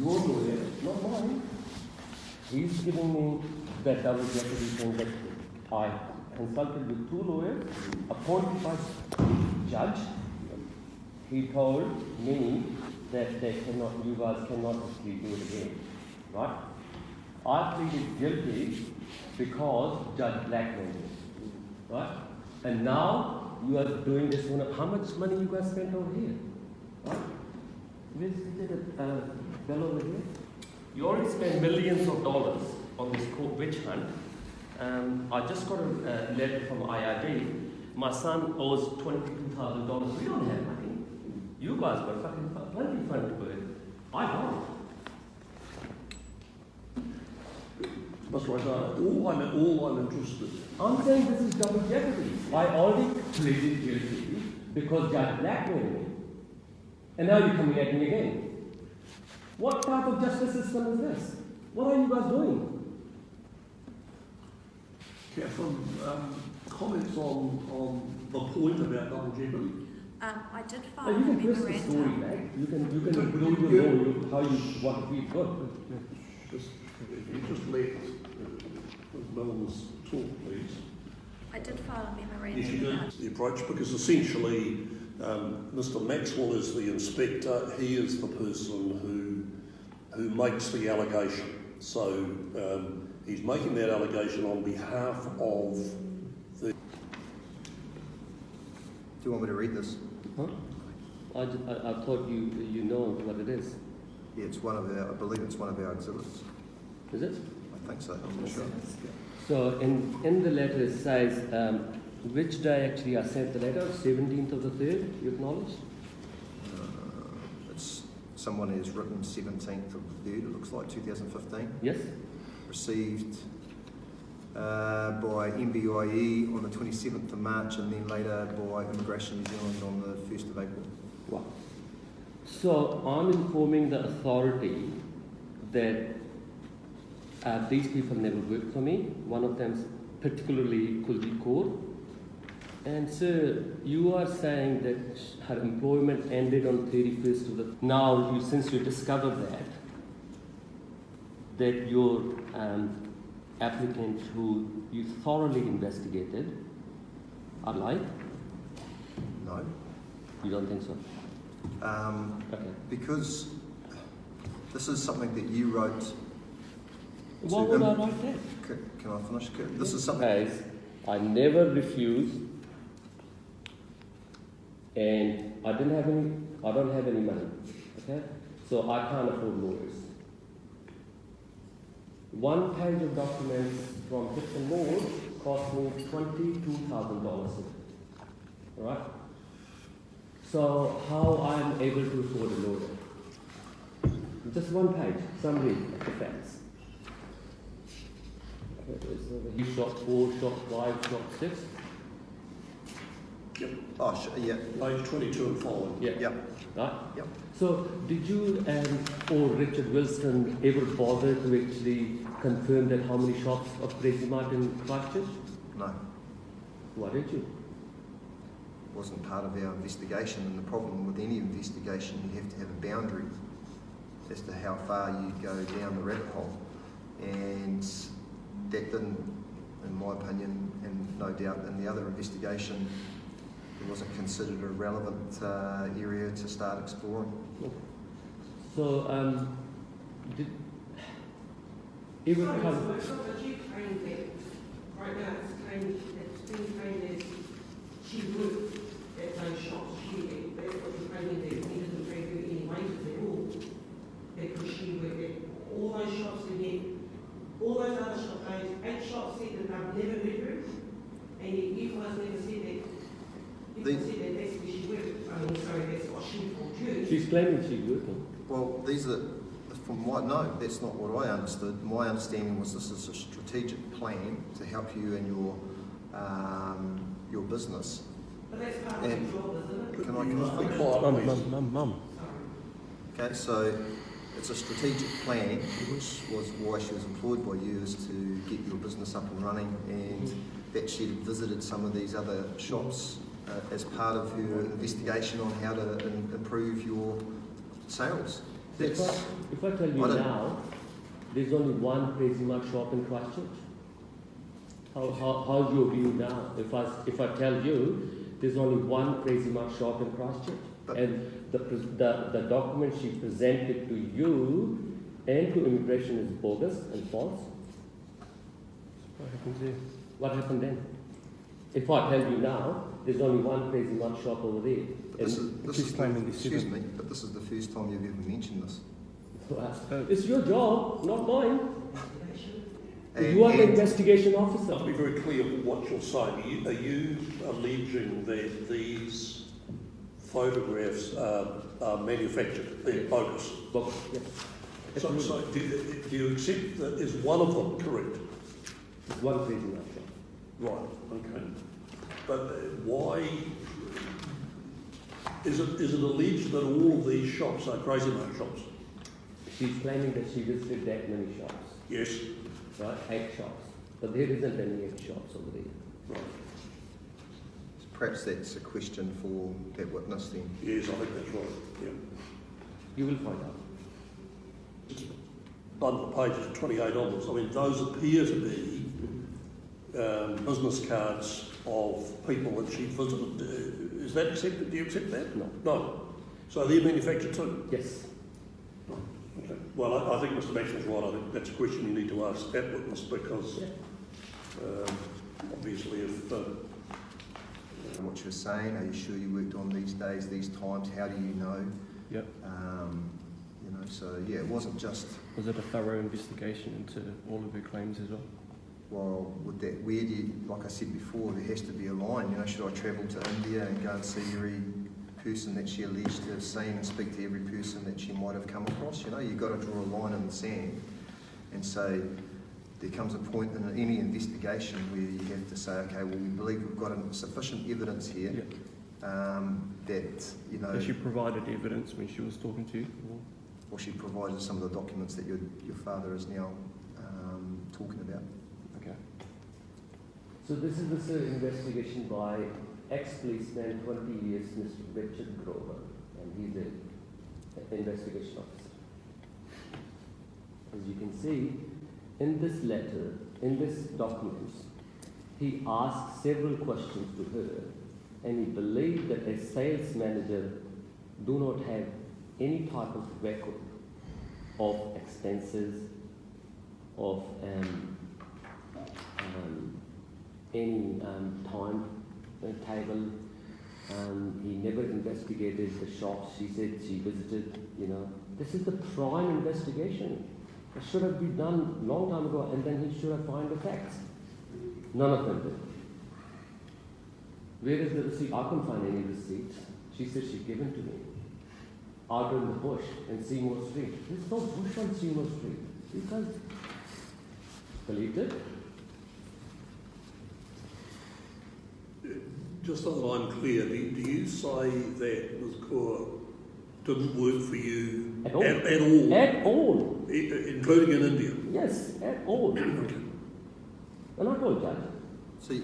Your lawyer, not mine. He's giving me that double jeopardy thing that I consulted with 2 lawyers appointed by judge. He told me that you guys cannot actually do it again, right? I pleaded guilty because Judge blackmailed me, right? And now you are doing this one. How much money you guys spent over here, right? Where's the fellow over here? You already spent millions of dollars on this court witch hunt. I just got a letter from IIB. My son owes $22,000. We don't have money. You guys got fucking plenty of fun to put it. I don't. That's right. All I'm interested. I'm saying this is double jeopardy. I already pleaded guilty because Judge blackmailed me. And now you're coming at me again. What type of justice system is this? What are you guys doing? Catherine, comments on the point about double jeopardy? I did Oh, file you a can twist the story memorandum. back. You can include your law, how you want to be good. Just let Melons talk, please. I did file a memorandum. Yes, you do. The approach, because essentially Mr. Maxwell is the inspector. He is the person who makes the allegation. So he's making that allegation on behalf of the... Do you want me to read this? Huh? I thought you know what it is. Yeah, it's one of our, I believe it's one of our exhibits. Is it? I think so, I'm not sure. So in the letter it says, which day actually I sent the letter? 17th of the 3rd, you acknowledge? It's someone has written 17th of the 3rd, it looks like 2015. Yes. Received by MBIE on the 27th of March and then later by Immigration New Zealand on the 1st of April. Wow. So I'm informing the authority that these people never worked for me. One of them particularly Kuldeep Kaur. And sir, you are saying that her employment ended on 31st of the... Now, since you discovered that your applicant who you thoroughly investigated are lying? No. You don't think so? Okay. Because this is something that you wrote. Why would I write that? Can I finish? This is something. Guys, I never refused, and I don't have any money. Okay, so I can't afford lawyers. One page of documents from Hicks and Moore cost me $22,000. All right. So how I am able to afford a lawyer? Just one page, summary of the facts. Okay, shot 4, shot 5, shot 6. Yep. Oh, yeah. Page 22 and following. Yeah. Yep. Right? Yep. So did you or Richard Wilson ever bother to actually confirm that how many shots of Crazy Martin Christchurch? No. Why did you? It wasn't part of our investigation, and the problem with any investigation, you have to have a boundary as to how far you go down the rabbit hole. And that didn't, in my opinion, and no doubt in the other investigation, it wasn't considered a relevant area to start exploring. So, did it would come... So but you claim that right now it's been claimed as she worked at those shops. That's what you're claiming, that he didn't pay her any wages at all because she worked at all those shops, and yet all those other shops, those 8 shops said that they've never heard her, and yet you guys never said that. You said that that's where she worked. I mean, sorry, that's what she told you. She's claiming she's working. Well, these are, from what, no, that's not what I understood. My understanding was this is a strategic plan to help you in your business. But that's part of And your job, isn't it? can I finish? Mum. Okay, so it's a strategic plan, which was why she was employed by you, is to get your business up and running, and that she had visited some of these other shops as part of her investigation on how to improve your sales. If I tell you now, there's only one Crazy Mart shop in Christchurch. How's your view now? If I tell you there's only one Crazy Mart shop in Christchurch, But- and the document she presented to you and to immigration is bogus and false, What happens there? what happened then? If I tell you now, there's only one Crazy Mart shop over there. She's claiming this excuse isn't. me, but this is the first time you've ever mentioned this. It's your job, not mine. And- You are the and- investigation officer. I'll be very clear what you're saying. Are you alleging that these photographs are manufactured? They're bogus. Bogus, yes. So do you accept that is one of them correct? It's one Crazy Mart shop. Right, okay. But why is it alleged that all of these shops are Crazy Mart shops? She's claiming that she visited that many shops, Yes. right? 8 shops. But there isn't any 8 shops over there. Right. Perhaps that's a question for that witness then. Yes, I think that's right. Yeah. You will find out. Bundle of pages 28 onwards. I mean, those appear to be business cards of people that she visited. Is that accepted? Do you accept that? No. No. So they're manufactured too? Yes. Okay. Well, I think Mr. Maxwell's right. I think that's a question you need to ask that witness because obviously if... What you were saying, are you sure you worked on these days, these times, how do you know? Yep. You know, so yeah, it wasn't just, Was it a thorough investigation into all of her claims as well? well, with that, where do you, like I said before, there has to be a line, you know, should I travel to India and go and see every person that she alleged to have seen and speak to every person that she might have come across, you know, you've got to draw a line in the sand and say, there comes a point in any investigation where you have to say, okay, well, we believe we've got sufficient evidence here that, you know... So she provided evidence when she was talking to you? Or she provided some of the documents that your father is now talking about. Okay. So this is the investigation by ex-policeman, 20 years, Mr. Richard Grover, and he's an investigation officer. As you can see, in this letter, in this document, he asked several questions to her, and he believed that a sales manager do not have any type of record of expenses, of any time table. He never investigated the shops she said she visited, you know. This is the prime investigation. It should have been done a long time ago, and then he should have found the facts. None of them did. Where is the receipt? I couldn't find any receipts. She said she'd given to me. Out in the bush in Seymour Street. There's no bush on Seymour Street. You guys believed it? Just so that I'm clear, do you say that Ms. Kaur didn't work for you At all. At all? At all. Including in India? Yes, at all. And I told Judge. See,